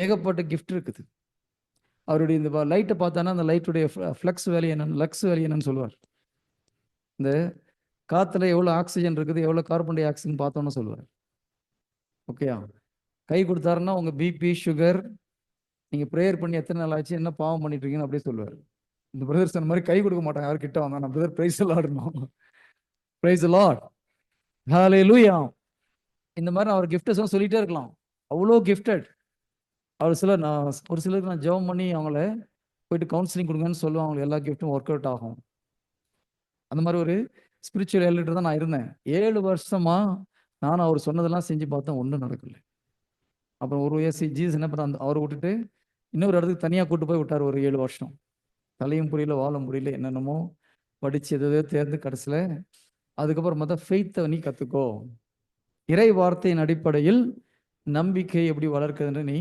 ஏகப்பட்ட கிஃப்ட் இருக்குது. அவருடைய இந்த லைட்டை பார்த்தானா அந்த லைட்டுடைய ஃப்ளக்ஸ் வேல்யூ என்னன்னு, லக்ஸ் வேல்யூ என்னன்னு சொல்லுவார். இந்த காற்றுல எவ்வளோ ஆக்சிஜன் இருக்குது, எவ்வளோ கார்பன் டை ஆக்சைடுன்னு பார்த்தோன்னு சொல்லுவார். ஓகேயா? கை கொடுத்தாருன்னா உங்கள் பிபி, சுகர், நீங்கள் ப்ரேயர் பண்ணி எத்தனை நாள் ஆச்சு, என்ன பாவம் பண்ணிட்டு இருக்கீங்கன்னு அப்படியே சொல்லுவார். இந்த பிரதர் சொன்ன மாதிரி கை கொடுக்க மாட்டாங்க, யாரும் கிட்ட வாங்க, நான் பிரதர் பிரைஸ் லார்ட்னும். பிரைஸ் லார்ட், ஹல்லேலூயா. இந்த மாதிரி அவர் கிஃப்ட்ஸ் சொல்லிட்டே இருக்கலாம், அவ்வளோ கிஃப்டட். அவர் சிலர் ஒரு சிலருக்கு நான் ஜெபம் பண்ணி அவங்கள போயிட்டு கவுன்சிலிங் கொடுங்கன்னு சொல்லுவேன், அவங்களுக்கு எல்லா கிஃப்ட்டும் ஒர்க் அவுட் ஆகும். அந்த மாதிரி ஒரு ஸ்பிரிச்சுவல் எலிடர் தான் நான் இருந்தேன். 7 வருஷமா நானும் அவர் சொன்னதெல்லாம் செஞ்சு பார்த்தேன், ஒன்றும் நடக்கல. அப்புறம் ஒரு வயசு ஜீசஸ் என்ன பண்ண, அவரை விட்டுட்டு இன்னொரு இடத்துக்கு தனியாக கூட்டு போய் விட்டார். ஒரு 7 வருஷம் தலையும் புரியல, வாழும் புரியல, என்னென்னமோ படித்து எதோ தேர்ந்து கடைசியில் அதுக்கப்புறம் பார்த்தா ஃபெய்த்தை நீ கற்றுக்கோ, இறை வார்த்தையின் அடிப்படையில் நம்பிக்கை எப்படி வளர்க்குதுன்னு நீ